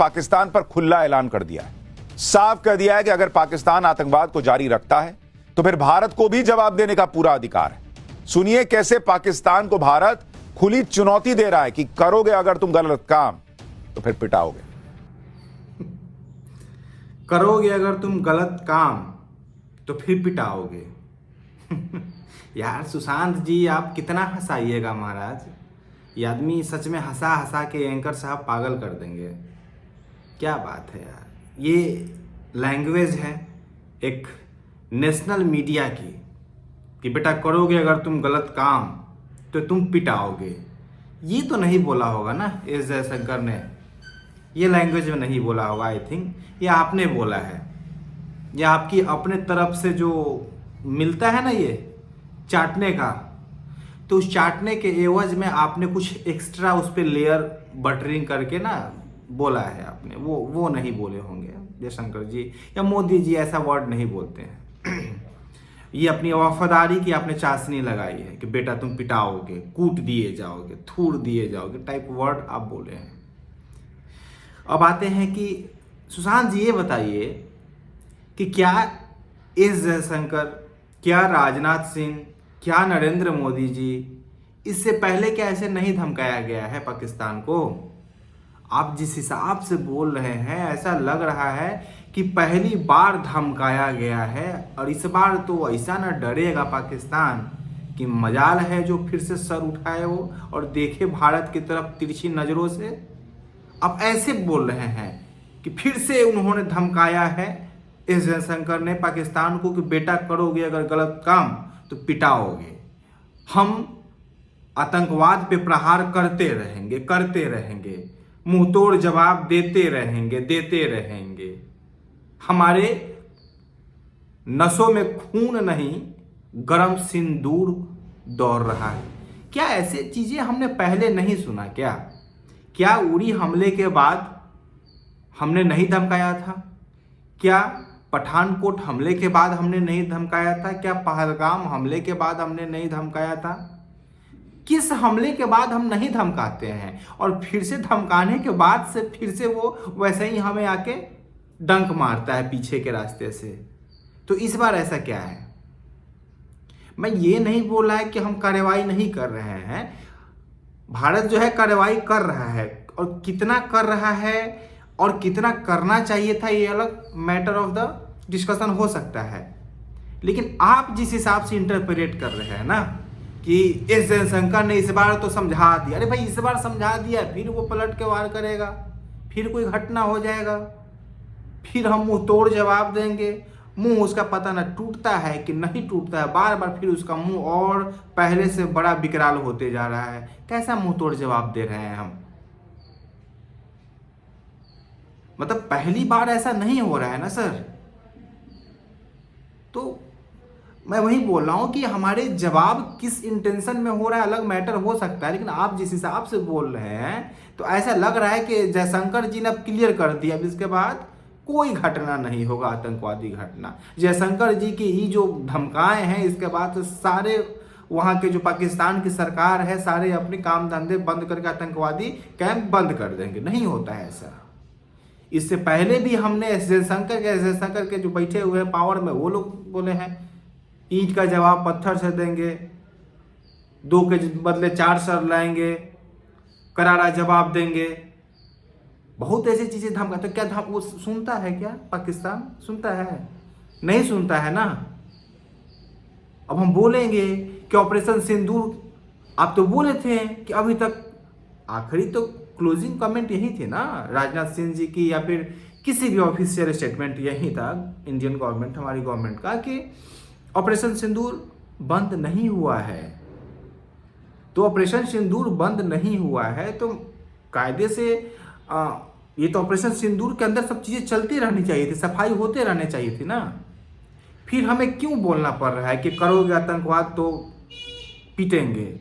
पाकिस्तान पर खुला ऐलान कर दिया है। साफ कह दिया है कि अगर पाकिस्तान आतंकवाद को जारी रखता है तो फिर भारत को भी जवाब देने का पूरा अधिकार है। सुनिए कैसे पाकिस्तान को भारत खुली चुनौती दे रहा है कि करोगे अगर तुम गलत काम तो फिर पिटाओगे। करोगे अगर तुम गलत काम तो फिर पिटाओगे। यार सुशांत जी, आप कितना हंसाइएगा महाराज। ये आदमी सच में हंसा हंसा के एंकर साहब पागल कर देंगे। क्या बात है यार, ये लैंग्वेज है एक नेशनल मीडिया की कि बेटा करोगे अगर तुम गलत काम तो तुम पिटाओगे। ये तो नहीं बोला होगा ना एस जयशंकर ने, ये लैंग्वेज में नहीं बोला होगा। आई थिंक ये आपने बोला है, ये आपकी अपने तरफ से जो मिलता है ना ये चाटने का, तो उस चाटने के एवज में आपने कुछ एक्स्ट्रा उस पर लेयर बटरिंग करके ना बोला है आपने। वो नहीं बोले होंगे जयशंकर जी या मोदी जी, ऐसा वर्ड नहीं बोलते हैं। ये अपनी वफादारी की आपने चाशनी लगाई है कि बेटा तुम पिटाओगे, कूट दिए जाओगे, थूड़ दिए जाओगे टाइप वर्ड आप बोले हैं। अब आते हैं कि सुशांत जी ये बताइए कि क्या एस जयशंकर, क्या राजनाथ सिंह, क्या नरेंद्र मोदी जी, इससे पहले क्या ऐसे नहीं धमकाया गया है पाकिस्तान को? आप जिस हिसाब से बोल रहे हैं ऐसा लग रहा है कि पहली बार धमकाया गया है और इस बार तो ऐसा ना डरेगा पाकिस्तान कि मजाल है जो फिर से सर उठाए वो और देखे भारत की तरफ तिरछी नज़रों से। अब ऐसे बोल रहे हैं कि फिर से उन्होंने धमकाया है एस जयशंकर ने पाकिस्तान को कि बेटा करोगे अगर गलत काम तो पिटाओगे। हम आतंकवाद पे प्रहार करते रहेंगे, मुंह तोड़ जवाब देते रहेंगे। हमारे नसों में खून नहीं गरम सिंदूर दौड़ रहा है। क्या ऐसे चीजें हमने पहले नहीं सुना क्या उरी हमले के बाद हमने नहीं धमकाया था? क्या पठानकोट हमले के बाद हमने नहीं धमकाया था? क्या पहलगाम हमले के बाद हमने नहीं धमकाया था? किस हमले के बाद हम नहीं धमकाते हैं और फिर से धमकाने के बाद से फिर से वो वैसे ही हमें आके डंक मारता है पीछे के रास्ते से? तो इस बार ऐसा क्या है? मैं ये नहीं बोल रहा है कि हम कार्रवाई नहीं कर रहे हैं। भारत जो है कार्रवाई कर रहा है और कितना कर रहा है और कितना करना चाहिए था ये अलग मैटर ऑफ द डिस्कशन हो सकता है। लेकिन आप जिस हिसाब से इंटरप्रेट कर रहे हैं ना कि एस जयशंकर ने इस बार तो समझा दिया, अरे भाई इस बार समझा दिया फिर वो पलट के वार करेगा, फिर कोई घटना हो जाएगा, फिर हम मुंह तोड़ जवाब देंगे। मुंह उसका पता ना टूटता है कि नहीं टूटता है, बार बार फिर उसका मुंह और पहले से बड़ा विकराल होते जा रहा है। कैसा मुंह तोड़ जवाब दे रहे हैं हम? मतलब पहली बार ऐसा नहीं हो रहा है ना सर। तो मैं वही बोल रहा हूं कि हमारे जवाब किस इंटेंशन में हो रहा है अलग मैटर हो सकता है, लेकिन आप जिस हिसाब से बोल रहे हैं तो ऐसा लग रहा है कि जयशंकर जी ने अब क्लियर कर दिया अब इसके बाद कोई घटना नहीं होगा, आतंकवादी घटना। जयशंकर जी की ये जो धमकाए हैं इसके बाद तो सारे वहाँ के जो पाकिस्तान की सरकार है सारे अपने काम धंधे बंद करके आतंकवादी कैंप बंद कर देंगे। नहीं होता है ऐसा। इससे पहले भी हमने एस जयशंकर के जो बैठे हुए हैं पावर में वो लोग बोले हैं ईंट का जवाब पत्थर से देंगे, 2 के बदले 4 सर लाएंगे, करारा जवाब देंगे, बहुत ऐसी चीजें धमका। तो क्या वो सुनता है क्या? पाकिस्तान सुनता है? नहीं सुनता है ना। अब हम बोलेंगे कि ऑपरेशन सिंदूर, आप तो बोले थे कि अभी तक आखिरी तो क्लोजिंग कमेंट यही थी ना राजनाथ सिंह जी की या फिर किसी भी ऑफिशियल स्टेटमेंट यही था इंडियन गवर्नमेंट, हमारी गवर्नमेंट का, कि ऑपरेशन सिंदूर बंद नहीं हुआ है। तो ऑपरेशन सिंदूर बंद नहीं हुआ है तो कायदे से ये तो ऑपरेशन सिंदूर के अंदर सब चीजें चलती रहनी चाहिए थी, सफाई होते रहने चाहिए थी ना। फिर हमें क्यों बोलना पड़ रहा है कि करोगे आतंकवाद तो पीटेंगे?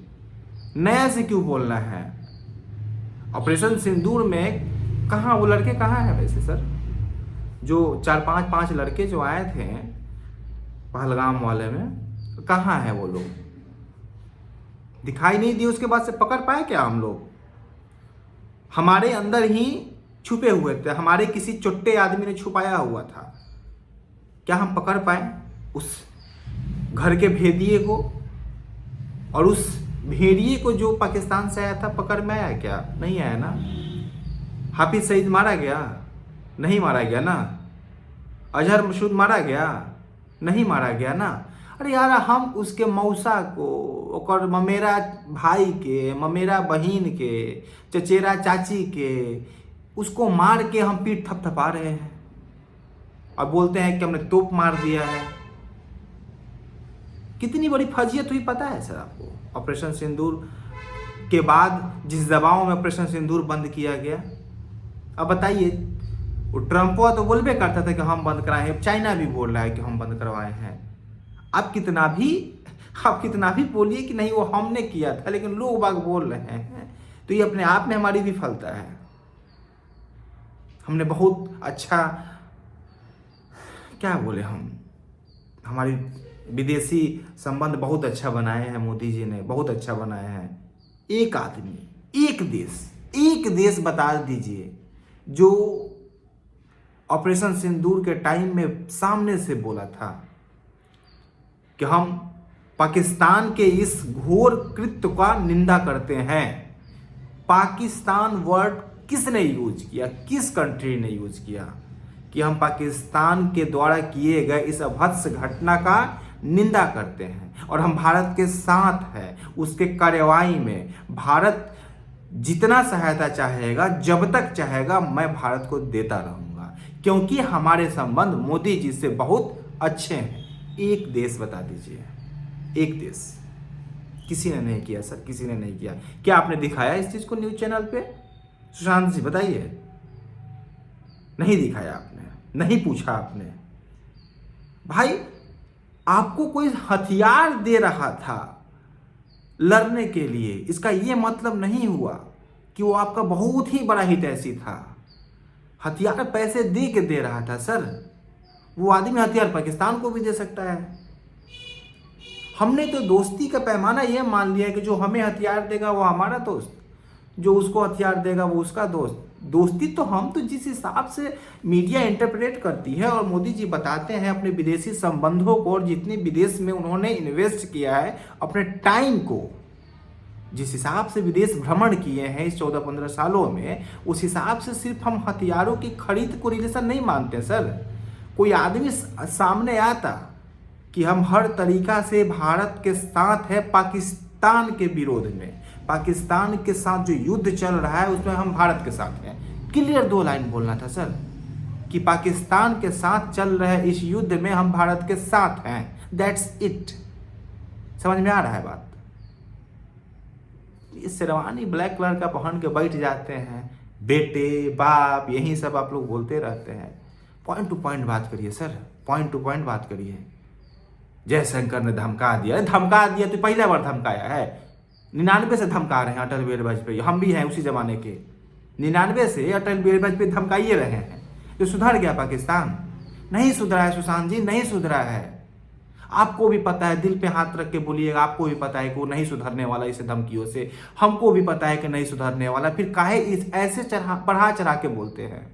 नया से क्यों बोलना है? ऑपरेशन सिंदूर में कहाँ वो लड़के कहाँ हैं वैसे सर? जो 4-5 लड़के जो आए थे पहलगाम वाले में, कहाँ है वो लोग? दिखाई नहीं दिए। उसके बाद से पकड़ पाए क्या हम लोग? हमारे अंदर ही छुपे हुए थे, हमारे किसी चुट्टे आदमी ने छुपाया हुआ था। क्या हम पकड़ पाए उस घर के भेदिए को? और उस भेड़िए को जो पाकिस्तान से आया था, पकड़ में आया क्या? नहीं आया ना। हाफिज सईद मारा गया? नहीं मारा गया ना। अजहर मसूद मारा गया? नहीं मारा गया ना। अरे यार, हम उसके मौसा को, ओकर ममेरा भाई के, ममेरा बहिन के, चचेरा चाची के, उसको मार के हम पीठ थपथपा रहे हैं और बोलते हैं कि हमने तोप मार दिया है। कितनी बड़ी फजीयत हुई पता है सर आपको? ऑपरेशन सिंदूर के बाद जिस दबाव में ऑपरेशन सिंदूर बंद किया गया, अब बताइए, वो ट्रम्पो तो बोलबे करता था कि हम बंद कराए हैं, चाइना भी बोल रहा है कि हम बंद करवाए हैं। आप कितना भी बोलिए कि नहीं वो हमने किया था, लेकिन लोग बाग बोल रहे हैं, तो ये अपने आप में हमारी विफलता है। हमने बहुत अच्छा, क्या बोले हम, हमारी विदेशी संबंध बहुत अच्छा बनाए हैं, मोदी जी ने बहुत अच्छा बनाए हैं। एक आदमी, एक देश बता दीजिए जो ऑपरेशन सिंदूर के टाइम में सामने से बोला था कि हम पाकिस्तान के इस घोर कृत्य का निंदा करते हैं। पाकिस्तान वर्ड किसने यूज किया? किस कंट्री ने यूज किया कि हम पाकिस्तान के द्वारा किए गए इस अभत्स घटना का निंदा करते हैं और हम भारत के साथ हैं। उसके कार्रवाई में भारत जितना सहायता चाहेगा, जब तक चाहेगा, मैं भारत को देता रहूंगा, क्योंकि हमारे संबंध मोदी जी से बहुत अच्छे हैं। एक देश बता दीजिए, एक देश। किसी ने नहीं किया सर, किसी ने नहीं किया। क्या आपने दिखाया इस चीज को न्यूज चैनल पे? सुशांत जी बताइए, नहीं दिखाया आपने, नहीं पूछा आपने। भाई, आपको कोई हथियार दे रहा था लड़ने के लिए, इसका यह मतलब नहीं हुआ कि वो आपका बहुत ही बड़ा हितैषी था। हथियार पैसे दे के दे रहा था सर। वो आदमी हथियार पाकिस्तान को भी दे सकता है। हमने तो दोस्ती का पैमाना यह मान लिया कि जो हमें हथियार देगा वो हमारा दोस्त, जो उसको हथियार देगा वो उसका दोस्त। दोस्ती तो हम तो जिस हिसाब से मीडिया इंटरप्रेट करती है और मोदी जी बताते हैं अपने विदेशी संबंधों को, और जितने विदेश में उन्होंने इन्वेस्ट किया है अपने टाइम को, जिस हिसाब से विदेश भ्रमण किए हैं इस 14-15 सालों में, उस हिसाब से सिर्फ हम हथियारों की खरीद को रिलेशन नहीं मानते सर। कोई आदमी सामने आता कि हम हर तरीका से भारत के साथ है पाकिस्तान के विरोध में, पाकिस्तान के साथ जो युद्ध चल रहा है उसमें हम भारत के साथ हैं, क्लियर 2 लाइन बोलना था सर कि पाकिस्तान के साथ चल रहे इस युद्ध में हम भारत के साथ हैं, दैट्स इट। समझ में आ रहा है बात? ये शेरवानी ब्लैक कलर का पहन के बैठ जाते हैं, बेटे बाप यही सब आप लोग बोलते रहते हैं। पॉइंट टू पॉइंट बात करिए सर, पॉइंट टू पॉइंट बात करिए। जयशंकर ने धमका दिया, धमका दिया तो पहला बार धमकाया है। 99 से धमका रहे हैं अटल बिहारी वाजपेयी, हम भी हैं उसी जमाने के। 99 से अटल बिहारी वाजपेयी धमकाइए रहे हैं। तो सुधर गया पाकिस्तान? नहीं सुधरा है सुशांत जी, नहीं सुधरा है। आपको भी पता है, दिल पे हाथ रख के बोलिएगा, आपको भी पता है कि वो नहीं सुधरने वाला इस धमकियों से। हमको भी पता है कि नहीं सुधरने वाला। फिर काहे इस ऐसे बढ़ा चढ़ा के बोलते हैं?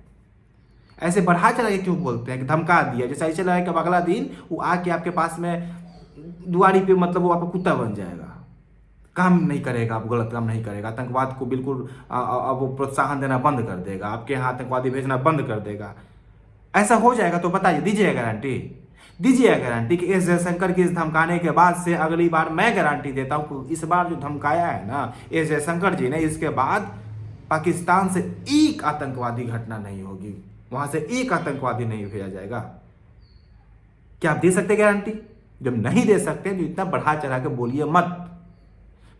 ऐसे बढ़ा चढ़ा के क्यों बोलते हैं कि धमका दिया? जैसे ऐसे लगा कि अब अगला दिन वो आके आपके पास में दुआरी पे, मतलब वो आपका कुत्ता बन जाएगा, काम नहीं करेगा, आप गलत काम नहीं करेगा, आतंकवाद को बिल्कुल अब वो प्रोत्साहन देना बंद कर देगा, आपके यहाँ आतंकवादी भेजना बंद कर देगा। ऐसा हो जाएगा तो बताइए, दीजिए गारंटी, दीजिए गारंटी कि एस जयशंकर की इस धमकाने के बाद से अगली बार मैं गारंटी देता हूँ, इस बार जो धमकाया है ना एस जयशंकर जी ने, इसके बाद पाकिस्तान से एक आतंकवादी घटना नहीं होगी, वहां से एक आतंकवादी नहीं भेजा जाएगा। क्या आप दे सकते गारंटी? जब नहीं दे सकते तो इतना बढ़ा चढ़ा के बोलिए मत।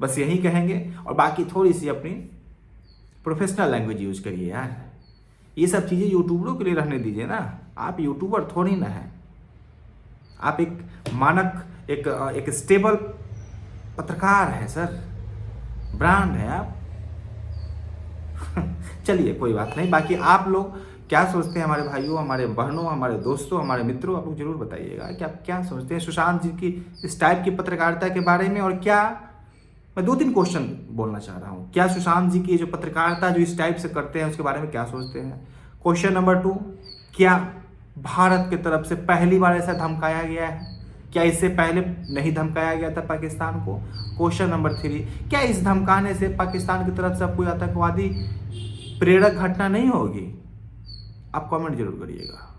बस यही कहेंगे, और बाकी थोड़ी सी अपनी प्रोफेशनल लैंग्वेज यूज करिए यार। ये सब चीज़ें यूट्यूबरों के लिए रहने दीजिए ना। आप यूट्यूबर थोड़ी ना है, आप एक मानक एक स्टेबल पत्रकार है सर, ब्रांड है आप। चलिए कोई बात नहीं। बाकी आप लोग क्या सोचते हैं, हमारे भाइयों, हमारे बहनों, हमारे दोस्तों, हमारे मित्रों, आप लोग जरूर बताइएगा कि आप क्या सोचते हैं सुशांत जी की इस टाइप की पत्रकारिता के बारे में, और क्या मैं 2-3 क्वेश्चन बोलना चाह रहा हूँ। क्या सुशांत जी की जो पत्रकारिता जो इस टाइप से करते हैं उसके बारे में क्या सोचते हैं? क्वेश्चन नंबर 2, क्या भारत की तरफ से पहली बार ऐसा धमकाया गया है? क्या इससे पहले नहीं धमकाया गया था पाकिस्तान को? क्वेश्चन नंबर 3, क्या इस धमकाने से पाकिस्तान की तरफ से अब कोई आतंकवादी प्रेरक घटना नहीं होगी? आप कमेंट जरूर करिएगा।